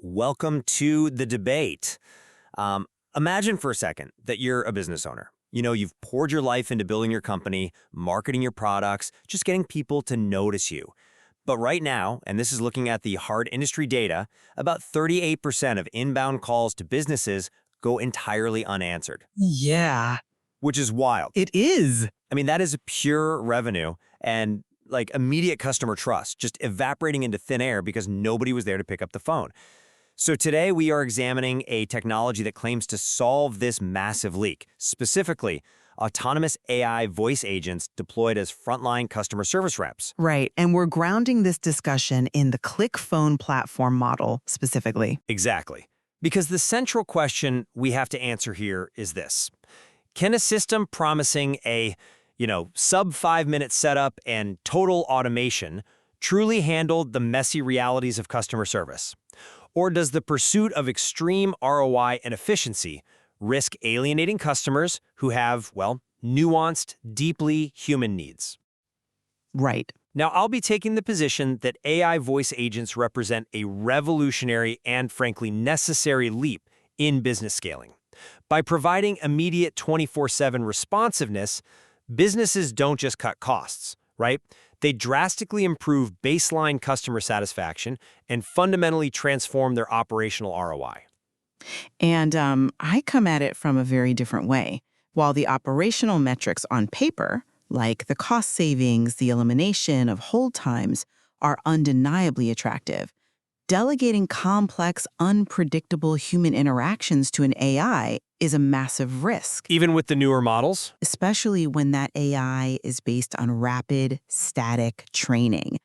Welcome to the debate. Imagine for a second that you're a business owner. You've poured your life into building your company, marketing your products, just getting people to notice you. But right now, and this is looking at the hard industry data, about 38% of inbound calls to businesses go entirely unanswered, Yeah, which is wild. it is. I mean, that is pure revenue and like immediate customer trust just evaporating into thin air because nobody was there to pick up the phone. So today we are examining a technology that claims to solve this massive leak, specifically autonomous AI voice agents deployed as frontline customer service reps. Right, and we're grounding this discussion in the click phone platform model specifically. Exactly. Because the central question we have to answer here is this. Can a system promising a, sub 5-minute setup and total automation truly handle the messy realities of customer service? Or does the pursuit of extreme ROI and efficiency risk alienating customers who have, nuanced, deeply human needs? Right. Now, I'll be taking the position that AI voice agents represent a revolutionary and, frankly, necessary leap in business scaling. By providing immediate 24/7 responsiveness, businesses don't just cut costs, right? They drastically improve baseline customer satisfaction and fundamentally transform their operational ROI. And I come at it from a very different way. While the operational metrics on paper, like the cost savings, the elimination of hold times, are undeniably attractive, delegating complex, unpredictable human interactions to an AI is a massive risk, Even with the newer models? especially when that AI is based on rapid, static training.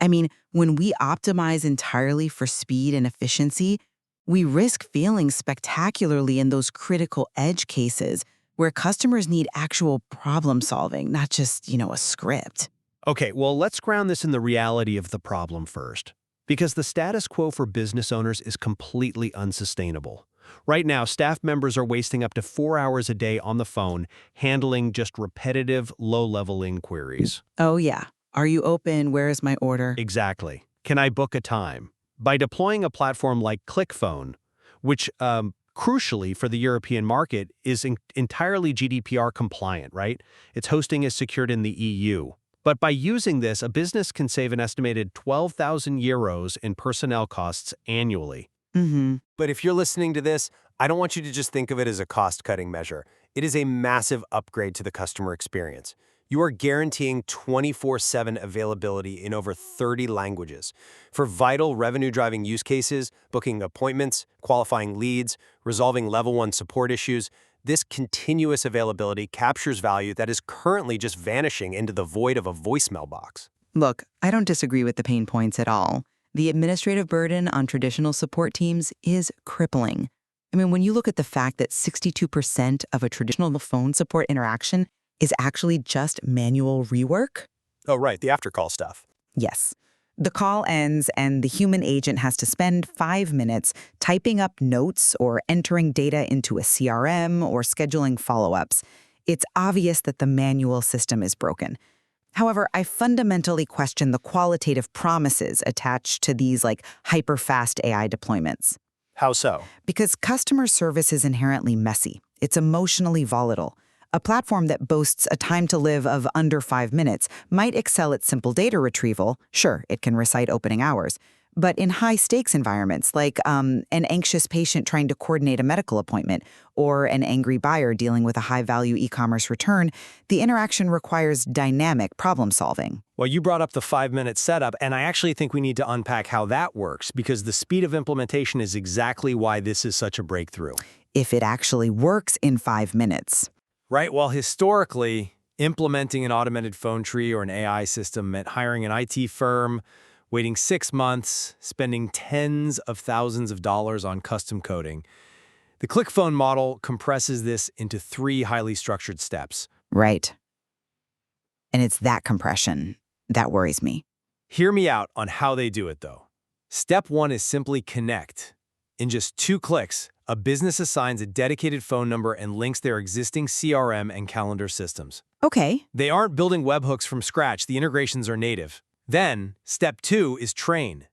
I mean, when we optimize entirely for speed and efficiency, we risk failing spectacularly in those critical edge cases where customers need actual problem solving, not just, a script. Okay, well, let's ground this in the reality of the problem first. Because the status quo for business owners is completely unsustainable. Right now, staff members are wasting up to 4 hours a day on the phone, handling just repetitive, low-level inquiries. Oh, yeah. Are you open? Where is my order? Exactly. Can I book a time? By deploying a platform like ClickPhone, which, crucially for the European market, is entirely GDPR compliant, right? Its hosting is secured in the EU. But by using this, a business can save an estimated 12,000 euros in personnel costs annually. Mm-hmm. But if you're listening to this, I don't want you to just think of it as a cost-cutting measure. It is a massive upgrade to the customer experience. You are guaranteeing 24/7 availability in over 30 languages. For vital revenue-driving use cases, booking appointments, qualifying leads, resolving level 1 support issues, this continuous availability captures value that is currently just vanishing into the void of a voicemail box. Look, I don't disagree with the pain points at all. The administrative burden on traditional support teams is crippling. I mean, when you look at the fact that 62% of a traditional phone support interaction is actually just manual rework. Oh, right, the after-call stuff. Yes. The call ends and the human agent has to spend 5 minutes typing up notes or entering data into a CRM or scheduling follow-ups. It's obvious that the manual system is broken. However, I fundamentally question the qualitative promises attached to these hyper-fast AI deployments. How so? Because customer service is inherently messy. It's emotionally volatile. A platform that boasts a time to live of under 5 minutes might excel at simple data retrieval. Sure, it can recite opening hours. But in high-stakes environments, like an anxious patient trying to coordinate a medical appointment or an angry buyer dealing with a high-value e-commerce return, the interaction requires dynamic problem-solving. Well, you brought up the 5-minute setup, and I actually think we need to unpack how that works, because the speed of implementation is exactly why this is such a breakthrough. If it actually works in 5 minutes. Right, well, historically, implementing an automated phone tree or an AI system meant hiring an IT firm, waiting 6 months, spending tens of thousands of dollars on custom coding. The ClickPhone model compresses this into 3 highly structured steps. Right. And it's that compression that worries me. Hear me out on how they do it, though. Step 1 is simply connect. In just 2 clicks, a business assigns a dedicated phone number and links their existing CRM and calendar systems. Okay. They aren't building webhooks from scratch. The integrations are native. Then, step 2 is train.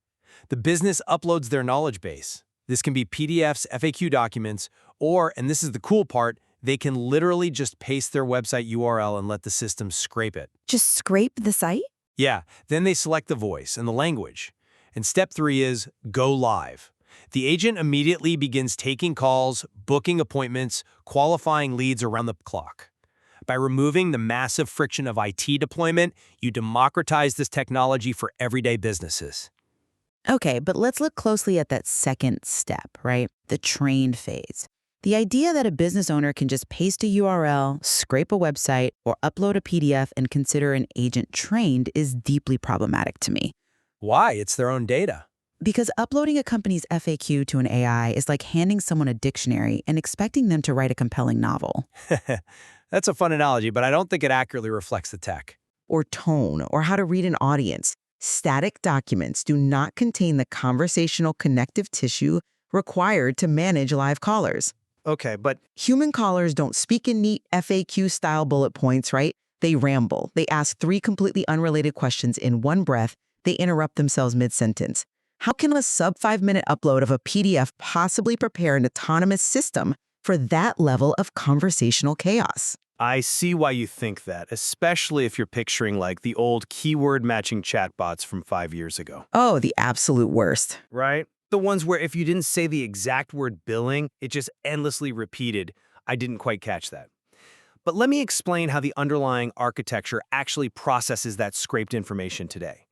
The business uploads their knowledge base. This can be PDFs, FAQ documents, or, and this is the cool part, they can literally just paste their website URL and let the system scrape it. Just scrape the site? Yeah, then they select the voice and the language. And step 3 is go live. The agent immediately begins taking calls, booking appointments, qualifying leads around the clock. By removing the massive friction of IT deployment, you democratize this technology for everyday businesses. Okay, but let's look closely at that second step, right? The train phase. The idea that a business owner can just paste a URL, scrape a website, or upload a PDF and consider an agent trained is deeply problematic to me. Why? It's their own data. Because uploading a company's FAQ to an AI is like handing someone a dictionary and expecting them to write a compelling novel. That's a fun analogy, but I don't think it accurately reflects the tech. Or tone, or how to read an audience. Static documents do not contain the conversational connective tissue required to manage live callers. Okay, but Human callers don't speak in neat FAQ-style bullet points, right? They ramble. They ask 3 completely unrelated questions in one breath. They interrupt themselves mid-sentence. How can a sub-5-minute upload of a PDF possibly prepare an autonomous system for that level of conversational chaos? I see why you think that, especially if you're picturing like the old keyword matching chatbots from 5 years ago. Oh, the absolute worst. Right? The ones where if you didn't say the exact word billing, it just endlessly repeated. I didn't quite catch that. But let me explain how the underlying architecture actually processes that scraped information today.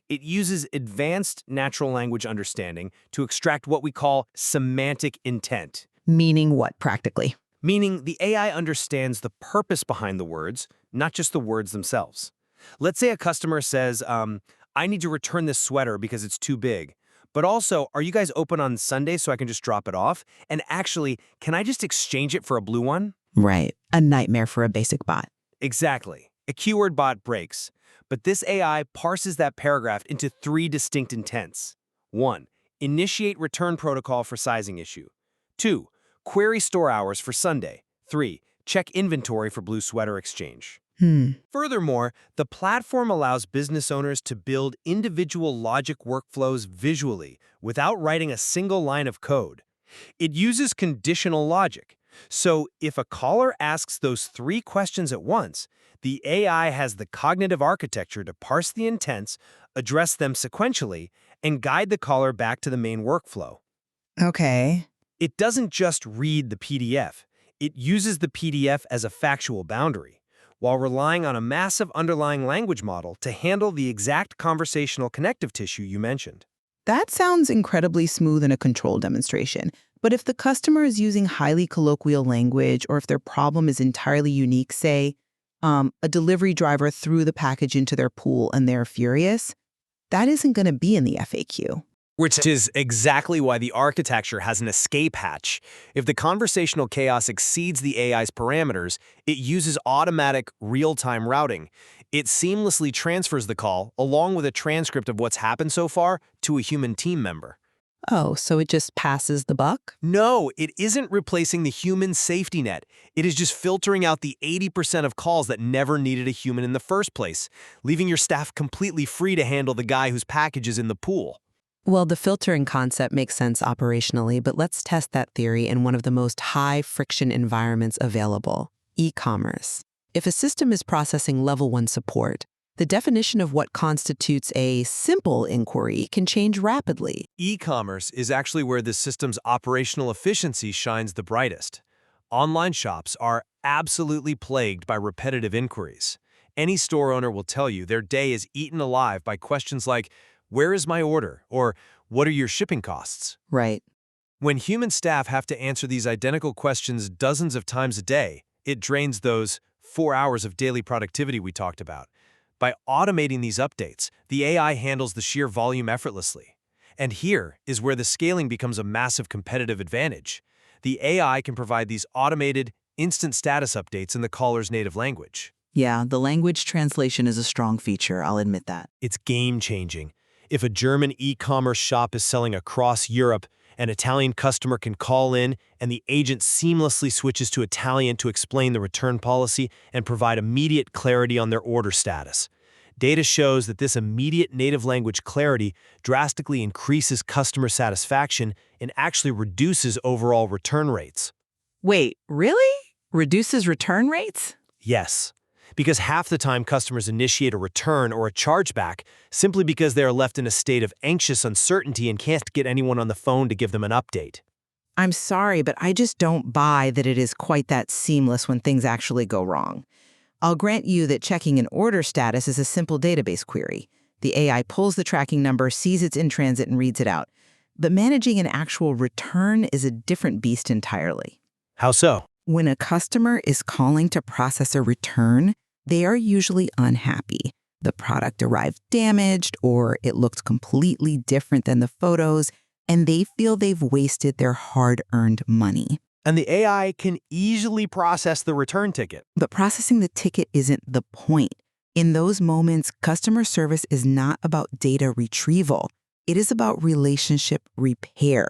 It uses advanced natural language understanding to extract what we call semantic intent. Meaning what, practically? Meaning the AI understands the purpose behind the words, not just the words themselves. Let's say a customer says, I need to return this sweater because it's too big. But also, are you guys open on Sunday so I can just drop it off? And actually, can I just exchange it for a blue one? Right. A nightmare for a basic bot. Exactly. A keyword bot breaks. But this AI parses that paragraph into 3 distinct intents. 1. Initiate return protocol for sizing issue. 2. Query store hours for Sunday. 3. Check inventory for blue sweater exchange. Furthermore, the platform allows business owners to build individual logic workflows visually without writing a single line of code. It uses conditional logic. So if a caller asks those 3 questions at once, the AI has the cognitive architecture to parse the intents, address them sequentially, and guide the caller back to the main workflow. Okay. It doesn't just read the PDF. It uses the PDF as a factual boundary, while relying on a massive underlying language model to handle the exact conversational connective tissue you mentioned. That sounds incredibly smooth in a controlled demonstration. But if the customer is using highly colloquial language, or if their problem is entirely unique, say, a delivery driver threw the package into their pool and they're furious, that isn't going to be in the FAQ. Which is exactly why the architecture has an escape hatch. If the conversational chaos exceeds the AI's parameters, it uses automatic, real-time routing. It seamlessly transfers the call, along with a transcript of what's happened so far, to a human team member. Oh, so it just passes the buck? No, it isn't replacing the human safety net. It is just filtering out the 80% of calls that never needed a human in the first place, leaving your staff completely free to handle the guy whose package is in the pool. Well, the filtering concept makes sense operationally, but let's test that theory in one of the most high-friction environments available, e-commerce. If a system is processing level 1 support, the definition of what constitutes a simple inquiry can change rapidly. E-commerce is actually where the system's operational efficiency shines the brightest. Online shops are absolutely plagued by repetitive inquiries. Any store owner will tell you their day is eaten alive by questions like, "Where is my order?" or "What are your shipping costs?" Right. When human staff have to answer these identical questions dozens of times a day, it drains those 4 hours of daily productivity we talked about. By automating these updates, the AI handles the sheer volume effortlessly. And here is where the scaling becomes a massive competitive advantage. The AI can provide these automated, instant status updates in the caller's native language. Yeah, the language translation is a strong feature, I'll admit that. It's game-changing. If a German e-commerce shop is selling across Europe, an Italian customer can call in and the agent seamlessly switches to Italian to explain the return policy and provide immediate clarity on their order status. Data shows that this immediate native language clarity drastically increases customer satisfaction and actually reduces overall return rates. Wait, really? Reduces return rates? Yes, because half the time customers initiate a return or a chargeback simply because they are left in a state of anxious uncertainty and can't get anyone on the phone to give them an update. I'm sorry, but I just don't buy that it is quite that seamless when things actually go wrong. I'll grant you that checking an order status is a simple database query. The AI pulls the tracking number, sees it's in transit, and reads it out. But managing an actual return is a different beast entirely. How so? When a customer is calling to process a return, they are usually unhappy. The product arrived damaged, or it looked completely different than the photos, and they feel they've wasted their hard-earned money. And the AI can easily process the return ticket. But processing the ticket isn't the point. In those moments, customer service is not about data retrieval. It is about relationship repair.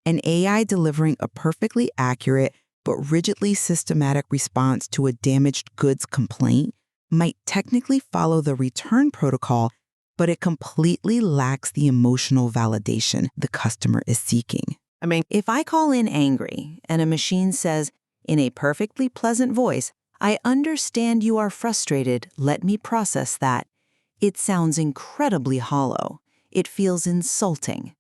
An AI delivering a perfectly accurate but rigidly systematic response to a damaged goods complaint might technically follow the return protocol, but it completely lacks the emotional validation the customer is seeking. I mean, if I call in angry and a machine says, in a perfectly pleasant voice, "I understand you are frustrated, let me process that," it sounds incredibly hollow. It feels insulting.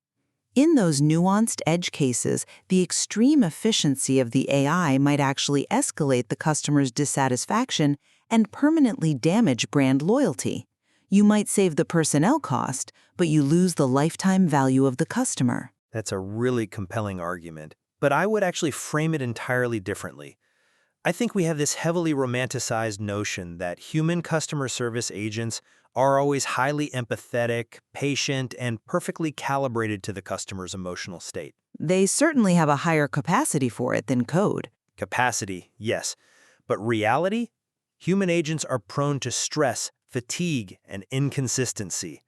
In those nuanced edge cases, the extreme efficiency of the AI might actually escalate the customer's dissatisfaction and permanently damage brand loyalty. You might save the personnel cost, but you lose the lifetime value of the customer. That's a really compelling argument, but I would actually frame it entirely differently. I think we have this heavily romanticized notion that human customer service agents are always highly empathetic, patient, and perfectly calibrated to the customer's emotional state. They certainly have a higher capacity for it than code. Capacity, yes, but reality? Human agents are prone to stress, fatigue, and inconsistency.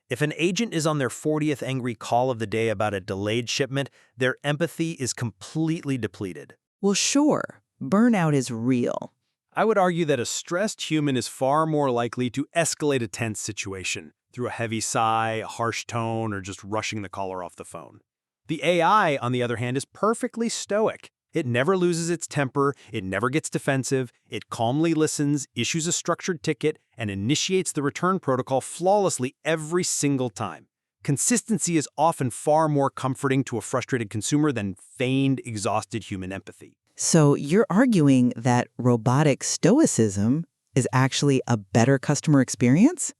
If an agent is on their 40th angry call of the day about a delayed shipment, their empathy is completely depleted. Well, sure, burnout is real. I would argue that a stressed human is far more likely to escalate a tense situation through a heavy sigh, a harsh tone, or just rushing the caller off the phone. The AI, on the other hand, is perfectly stoic. It never loses its temper, it never gets defensive, it calmly listens, issues a structured ticket, and initiates the return protocol flawlessly every single time. Consistency is often far more comforting to a frustrated consumer than feigned, exhausted human empathy. So you're arguing that robotic stoicism is actually a better customer experience?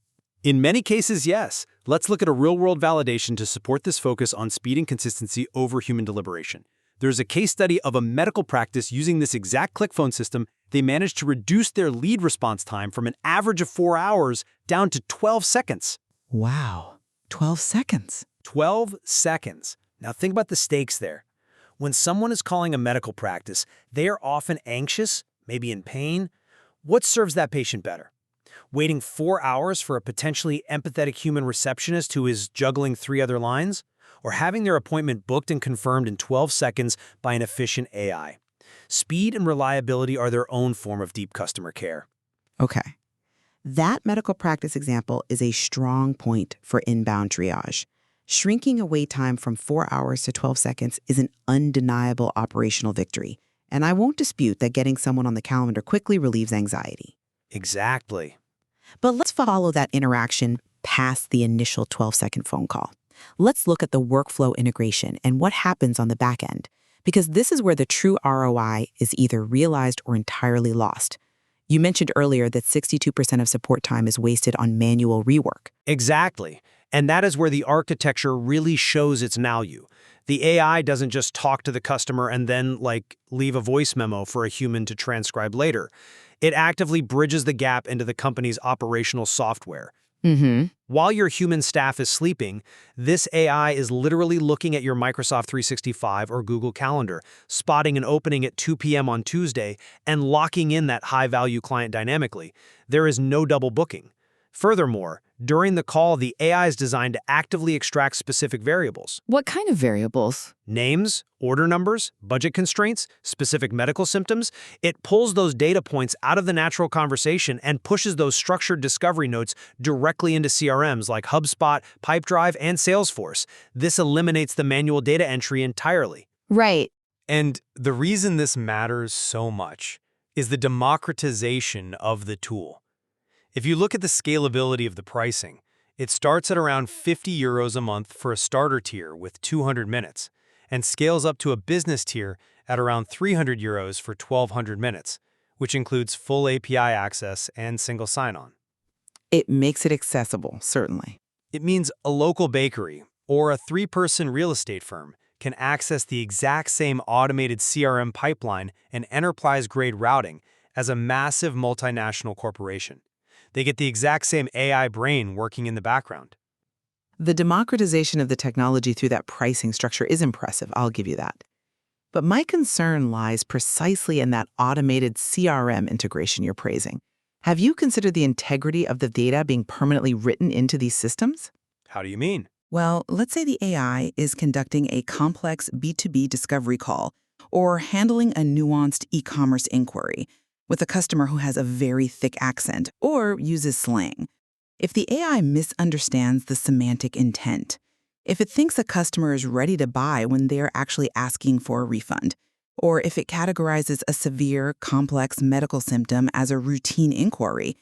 In many cases, yes. Let's look at a real-world validation to support this focus on speed and consistency over human deliberation. There's a case study of a medical practice using this exact ClickPhone system. They managed to reduce their lead response time from an average of 4 hours down to 12 seconds. Wow, 12 seconds. 12 seconds. Now think about the stakes there. When someone is calling a medical practice, they are often anxious, maybe in pain. What serves that patient better? Waiting 4 hours for a potentially empathetic human receptionist who is juggling 3 other lines? Or having their appointment booked and confirmed in 12 seconds by an efficient AI? Speed and reliability are their own form of deep customer care. Okay. That medical practice example is a strong point for inbound triage. Shrinking a wait time from 4 hours to 12 seconds is an undeniable operational victory. And I won't dispute that getting someone on the calendar quickly relieves anxiety. Exactly. But let's follow that interaction past the initial 12-second phone call. Let's look at the workflow integration and what happens on the back end, because this is where the true ROI is either realized or entirely lost. You mentioned earlier that 62% of support time is wasted on manual rework. Exactly. And that is where the architecture really shows its value. The AI doesn't just talk to the customer and then, leave a voice memo for a human to transcribe later. It actively bridges the gap into the company's operational software. While your human staff is sleeping, this AI is literally looking at your Microsoft 365 or Google Calendar, spotting an opening at 2 p.m. on Tuesday, and locking in that high-value client dynamically. There is no double booking. Furthermore, during the call, the AI is designed to actively extract specific variables. What kind of variables? Names, order numbers, budget constraints, specific medical symptoms. It pulls those data points out of the natural conversation and pushes those structured discovery notes directly into CRMs like HubSpot, Pipedrive, and Salesforce. This eliminates the manual data entry entirely. Right. And the reason this matters so much is the democratization of the tool. If you look at the scalability of the pricing, it starts at around €50 a month for a starter tier with 200 minutes and scales up to a business tier at around €300 for 1,200 minutes, which includes full API access and single sign-on. It makes it accessible, certainly. It means a local bakery or a 3-person real estate firm can access the exact same automated CRM pipeline and enterprise-grade routing as a massive multinational corporation. They get the exact same AI brain working in the background. The democratization of the technology through that pricing structure is impressive, I'll give you that. But my concern lies precisely in that automated CRM integration you're praising. Have you considered the integrity of the data being permanently written into these systems? How do you mean? Well, let's say the AI is conducting a complex B2B discovery call or handling a nuanced e-commerce inquiry with a customer who has a very thick accent or uses slang. If the AI misunderstands the semantic intent, if it thinks a customer is ready to buy when they're actually asking for a refund, or if it categorizes a severe, complex medical symptom as a routine inquiry,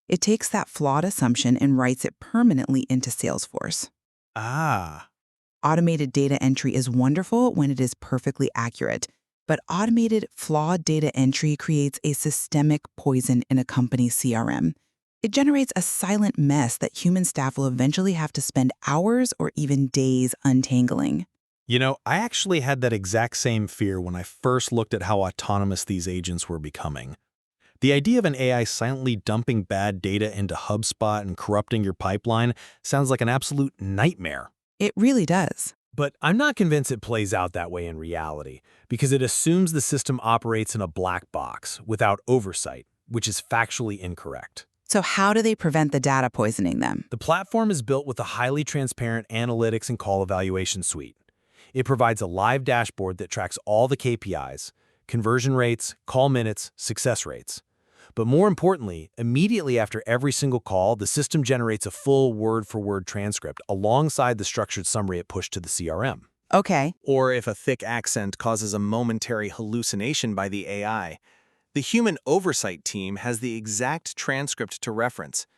it takes that flawed assumption and writes it permanently into Salesforce. Ah. Automated data entry is wonderful when it is perfectly accurate, but automated, flawed data entry creates a systemic poison in a company's CRM. It generates a silent mess that human staff will eventually have to spend hours or even days untangling. You know, I actually had that exact same fear when I first looked at how autonomous these agents were becoming. The idea of an AI silently dumping bad data into HubSpot and corrupting your pipeline sounds like an absolute nightmare. It really does. But I'm not convinced it plays out that way in reality, because it assumes the system operates in a black box without oversight, which is factually incorrect. So how do they prevent the data poisoning them? The platform is built with a highly transparent analytics and call evaluation suite. It provides a live dashboard that tracks all the KPIs, conversion rates, call minutes, success rates. But more importantly, immediately after every single call, the system generates a full word-for-word transcript alongside the structured summary it pushed to the CRM. Okay. Or if a thick accent causes a momentary hallucination by the AI, the human oversight team has the exact transcript to reference.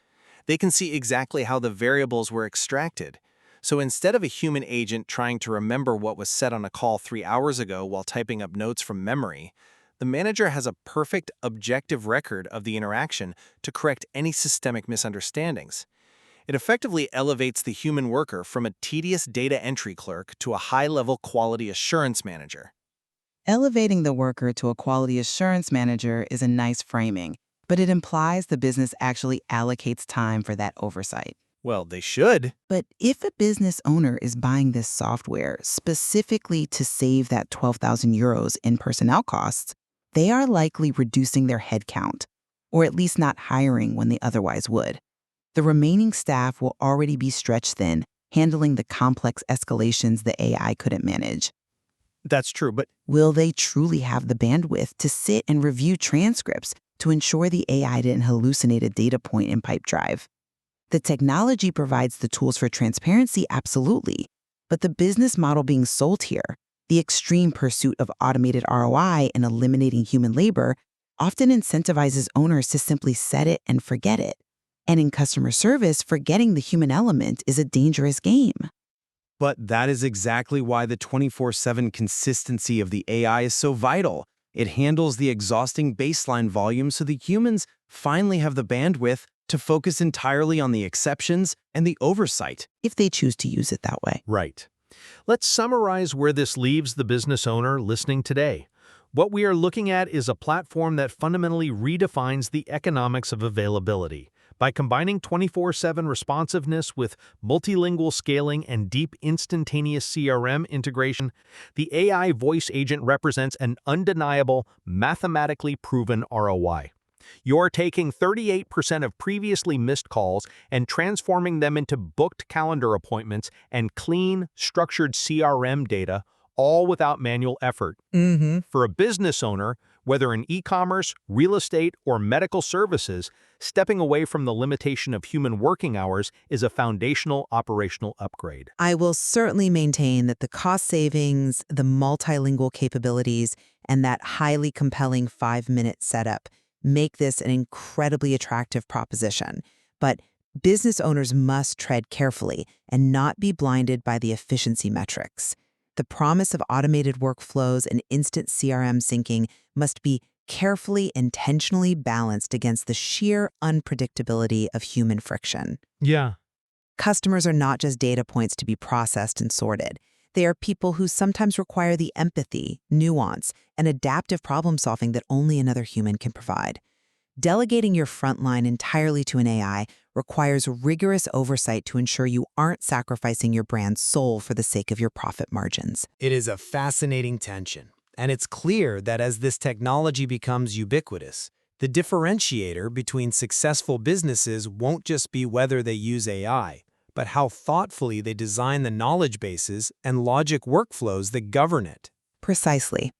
They can see exactly how the variables were extracted. So instead of a human agent trying to remember what was said on a call 3 hours ago while typing up notes from memory, the manager has a perfect, objective record of the interaction to correct any systemic misunderstandings. It effectively elevates the human worker from a tedious data entry clerk to a high-level quality assurance manager. Elevating the worker to a quality assurance manager is a nice framing, but it implies the business actually allocates time for that oversight. Well, they should. But if a business owner is buying this software specifically to save that €12,000 in personnel costs, they are likely reducing their headcount, or at least not hiring when they otherwise would. The remaining staff will already be stretched thin, handling the complex escalations the AI couldn't manage. That's true, but Will they truly have the bandwidth to sit and review transcripts to ensure the AI didn't hallucinate a data point in Pipedrive? The technology provides the tools for transparency, absolutely, but the business model being sold here, the extreme pursuit of automated ROI and eliminating human labor, often incentivizes owners to simply set it and forget it. And in customer service, forgetting the human element is a dangerous game. But that is exactly why the 24/7 consistency of the AI is so vital. It handles the exhausting baseline volume so the humans finally have the bandwidth to focus entirely on the exceptions and the oversight. If they choose to use it that way. Right. Let's summarize where this leaves the business owner listening today. What we are looking at is a platform that fundamentally redefines the economics of availability. By combining 24/7 responsiveness with multilingual scaling and deep instantaneous CRM integration, the AI voice agent represents an undeniable, mathematically proven ROI. You're taking 38% of previously missed calls and transforming them into booked calendar appointments and clean, structured CRM data, all without manual effort. For a business owner, whether in e-commerce, real estate, or medical services, stepping away from the limitation of human working hours is a foundational operational upgrade. I will certainly maintain that the cost savings, the multilingual capabilities, and that highly compelling 5-minute setup make this an incredibly attractive proposition. But business owners must tread carefully and not be blinded by the efficiency metrics. The promise of automated workflows and instant CRM syncing must be carefully, intentionally balanced against the sheer unpredictability of human friction. Yeah. Customers are not just data points to be processed and sorted. They are people who sometimes require the empathy, nuance, and adaptive problem-solving that only another human can provide. Delegating your frontline entirely to an AI requires rigorous oversight to ensure you aren't sacrificing your brand's soul for the sake of your profit margins. It is a fascinating tension, and it's clear that as this technology becomes ubiquitous, the differentiator between successful businesses won't just be whether they use AI, but how thoughtfully they design the knowledge bases and logic workflows that govern it. Precisely.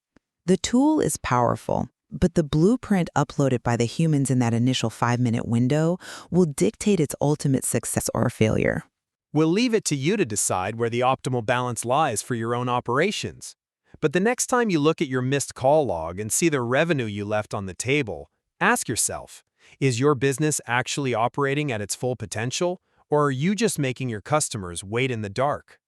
The tool is powerful, but the blueprint uploaded by the humans in that initial 5-minute window will dictate its ultimate success or failure. We'll leave it to you to decide where the optimal balance lies for your own operations. But the next time you look at your missed call log and see the revenue you left on the table, ask yourself, is your business actually operating at its full potential, or are you just making your customers wait in the dark?